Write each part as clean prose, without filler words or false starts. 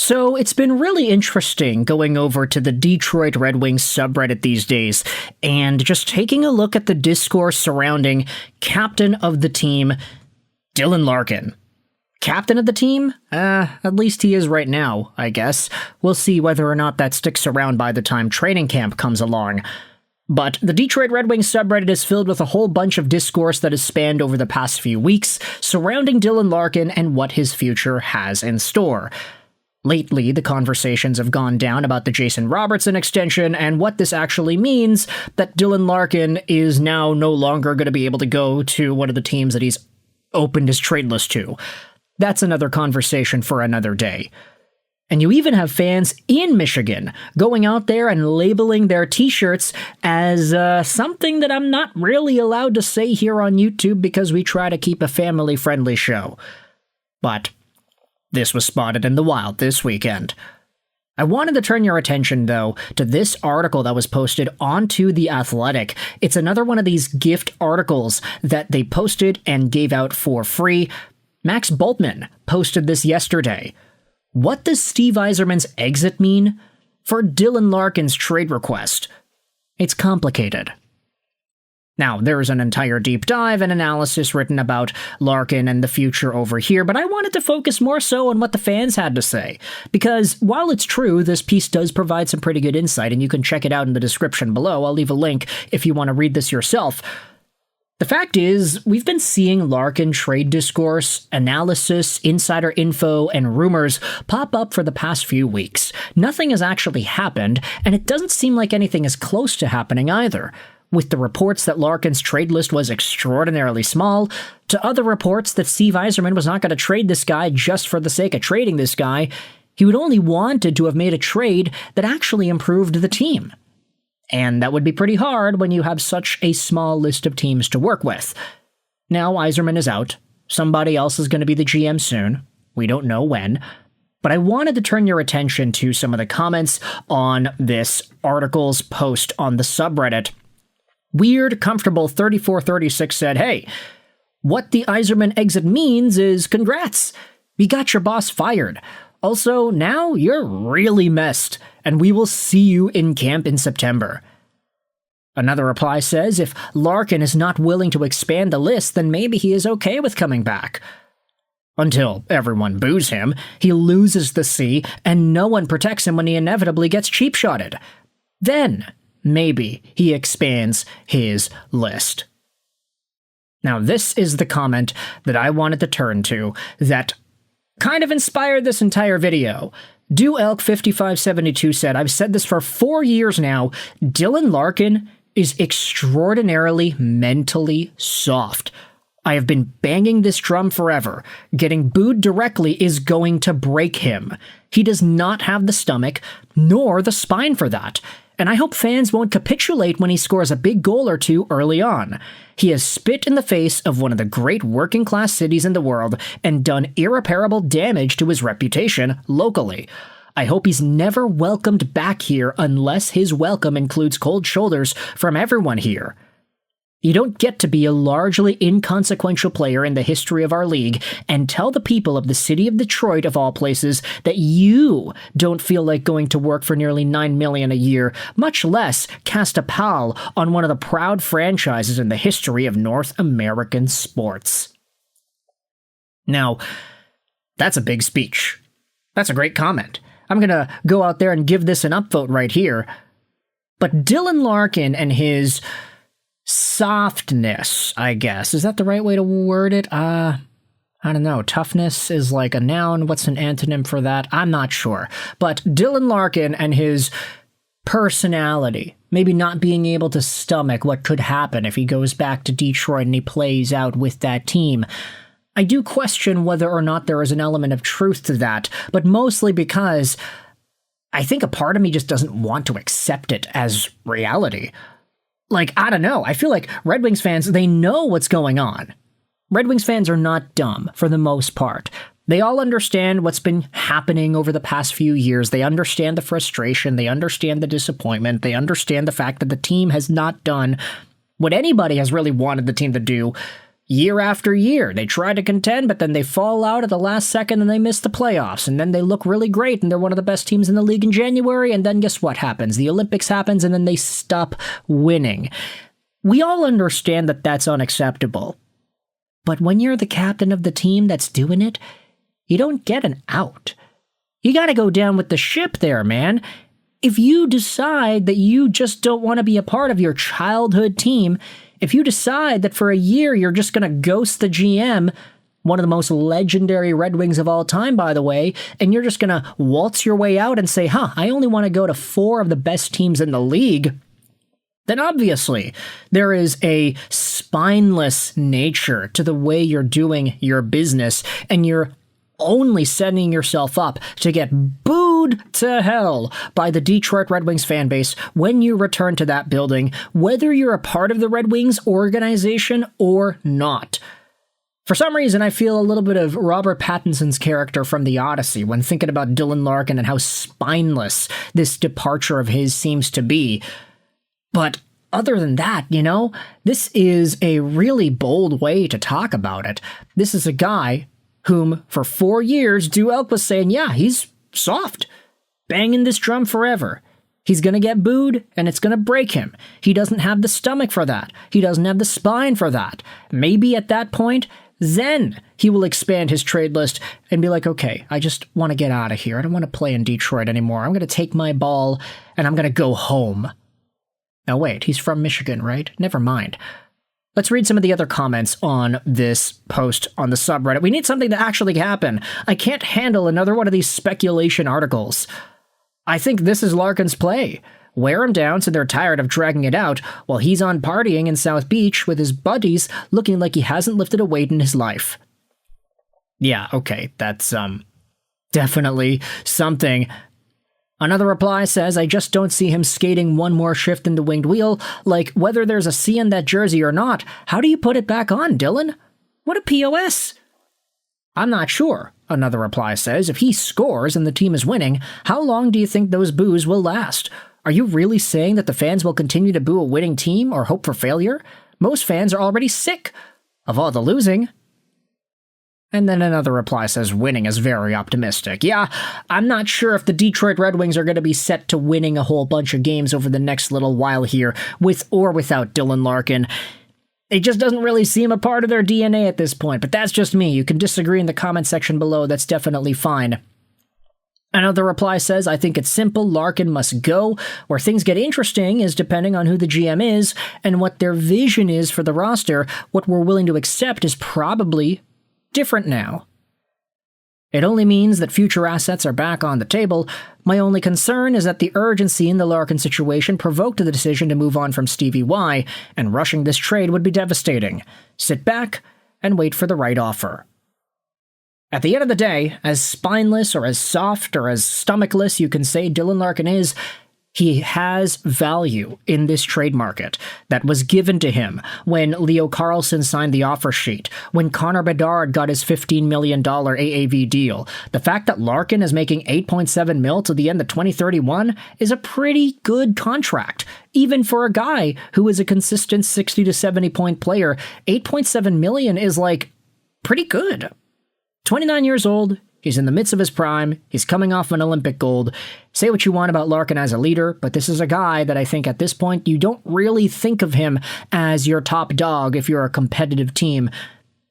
So it's been really interesting going over to the Detroit Red Wings subreddit these days and just taking a look at the discourse surrounding captain of the team, Dylan Larkin. Captain of the team? At least he is right now, I guess. We'll see whether or not that sticks around by the time training camp comes along. But the Detroit Red Wings subreddit is filled with a whole bunch of discourse that has spanned over the past few weeks surrounding Dylan Larkin and what his future has in store. Lately, the conversations have gone down about the Jason Robertson extension and what this actually means that Dylan Larkin is now no longer going to be able to go to one of the teams that he's opened his trade list to. That's another conversation for another day. And you even have fans in Michigan going out there and labeling their t-shirts as something that I'm not really allowed to say here on YouTube because we try to keep a family-friendly show. But this was spotted in the wild this weekend. I wanted to turn your attention, though, to this article that was posted onto The Athletic. It's another one of these gift articles that they posted and gave out for free. Max Bultman posted this yesterday. What does Steve Yzerman's exit mean for Dylan Larkin's trade request? It's complicated. Now, there's an entire deep dive and analysis written about Larkin and the future over here, but I wanted to focus more so on what the fans had to say. Because while it's true, this piece does provide some pretty good insight, and you can check it out in the description below. I'll leave a link if you want to read this yourself. The fact is, we've been seeing Larkin trade discourse, analysis, insider info, and rumors pop up for the past few weeks. Nothing has actually happened, and it doesn't seem like anything is close to happening either. With the reports that Larkin's trade list was extraordinarily small, to other reports that Steve Yzerman was not going to trade this guy just for the sake of trading this guy. He would only wanted to have made a trade that actually improved the team. And that would be pretty hard when you have such a small list of teams to work with. Now Yzerman is out. Somebody else is going to be the GM soon. We don't know when. But I wanted to turn your attention to some of the comments on this article's post on the subreddit. Weird Comfortable 3436 said, "Hey, what the Yzerman exit means is congrats. We got your boss fired. Also, now you're really messed, and we will see you in camp in September." Another reply says, if Larkin is not willing to expand the list, then maybe he is okay with coming back. Until everyone boos him, he loses the C, and no one protects him when he inevitably gets cheap-shotted. Then maybe he expands his list. Now, this is the comment that I wanted to turn to that kind of inspired this entire video. DoElk5572 said, "I've said this for 4 years now. Dylan Larkin is extraordinarily mentally soft. I have been banging this drum forever. Getting booed directly is going to break him. He does not have the stomach, nor the spine for that. And I hope fans won't capitulate when he scores a big goal or two early on. He has spit in the face of one of the great working-class cities in the world and done irreparable damage to his reputation locally. I hope he's never welcomed back here unless his welcome includes cold shoulders from everyone here. You don't get to be a largely inconsequential player in the history of our league and tell the people of the city of Detroit, of all places, that you don't feel like going to work for nearly $9 million a year, much less cast a pall on one of the proud franchises in the history of North American sports." Now, that's a big speech. That's a great comment. I'm going to go out there and give this an upvote right here. But Dylan Larkin and his softness, I guess. Is that the right way to word it? I don't know. Toughness is like a noun. What's an antonym for that? I'm not sure. But Dylan Larkin and his personality, maybe not being able to stomach what could happen if he goes back to Detroit and he plays out with that team. I do question whether or not there is an element of truth to that, but mostly because I think a part of me just doesn't want to accept it as reality. Like, I don't know. I feel like Red Wings fans, they know what's going on. Red Wings fans are not dumb, for the most part. They all understand what's been happening over the past few years. They understand the frustration. They understand the disappointment. They understand the fact that the team has not done what anybody has really wanted the team to do year after year. They try to contend, but then they fall out at the last second and they miss the playoffs. And then they look really great and they're one of the best teams in the league in January. And then guess what happens? The Olympics happens and then they stop winning. We all understand that that's unacceptable. But when you're the captain of the team that's doing it, you don't get an out. You gotta go down with the ship there, man. If you decide that you just don't want to be a part of your childhood team, if you decide that for a year you're just going to ghost the GM, one of the most legendary Red Wings of all time, by the way, and you're just going to waltz your way out and say, I only want to go to 4 of the best teams in the league, then obviously there is a spineless nature to the way you're doing your business, and you're only setting yourself up to get booed to hell by the Detroit Red Wings fan base when you return to that building, whether you're a part of the Red Wings organization or not. For some reason, I feel a little bit of Robert Pattinson's character from The Odyssey when thinking about Dylan Larkin and how spineless this departure of his seems to be. But other than that, this is a really bold way to talk about it. This is a guy whom, for 4 years, Duelk was saying, yeah, he's soft, banging this drum forever. He's going to get booed, and it's going to break him. He doesn't have the stomach for that. He doesn't have the spine for that. Maybe at that point, then he will expand his trade list and be like, okay, I just want to get out of here. I don't want to play in Detroit anymore. I'm going to take my ball, and I'm going to go home. Now wait, he's from Michigan, right? Never mind. Let's read some of the other comments on this post on the subreddit. We need something to actually happen. I can't handle another one of these speculation articles. I think this is Larkin's play. Wear him down so they're tired of dragging it out while he's on partying in South Beach with his buddies looking like he hasn't lifted a weight in his life. Yeah, okay, that's definitely something. Another reply says, I just don't see him skating one more shift in the winged wheel. Like, whether there's a C in that jersey or not, how do you put it back on, Dylan? What a POS. I'm not sure, another reply says. If he scores and the team is winning, how long do you think those boos will last? Are you really saying that the fans will continue to boo a winning team or hope for failure? Most fans are already sick of all the losing. And then another reply says, winning is very optimistic. Yeah, I'm not sure if the Detroit Red Wings are going to be set to winning a whole bunch of games over the next little while here, with or without Dylan Larkin. It just doesn't really seem a part of their DNA at this point, but that's just me. You can disagree in the comment section below. That's definitely fine. Another reply says, I think it's simple. Larkin must go. Where things get interesting is depending on who the GM is and what their vision is for the roster. What we're willing to accept is probably different now. It only means that future assets are back on the table. My only concern is that the urgency in the Larkin situation provoked the decision to move on from Stevie Y, and rushing this trade would be devastating. Sit back and wait for the right offer. At the end of the day, as spineless or as soft or as stomachless you can say Dylan Larkin is, he has value in this trade market that was given to him when Leo Carlson signed the offer sheet, when Connor Bedard got his $15 million AAV deal. The fact that Larkin is making $8.7 million to the end of 2031 is a pretty good contract. Even for a guy who is a consistent 60 to 70 point player, $8.7 million is pretty good. 29 years old. He's in the midst of his prime. He's coming off an Olympic gold. Say what you want about Larkin as a leader, but this is a guy that I think at this point you don't really think of him as your top dog if you're a competitive team.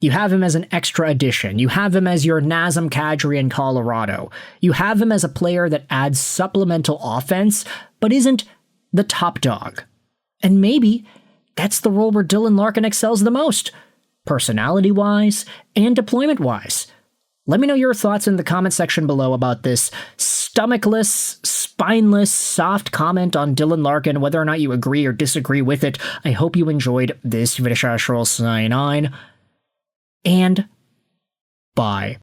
You have him as an extra addition. You have him as your Nazem Kadri in Colorado. You have him as a player that adds supplemental offense, but isn't the top dog. And maybe that's the role where Dylan Larkin excels the most, personality-wise and deployment-wise. Let me know your thoughts in the comment section below about this stomachless, spineless, soft comment on Dylan Larkin, whether or not you agree or disagree with it. I hope you enjoyed this video. Sign on, and bye.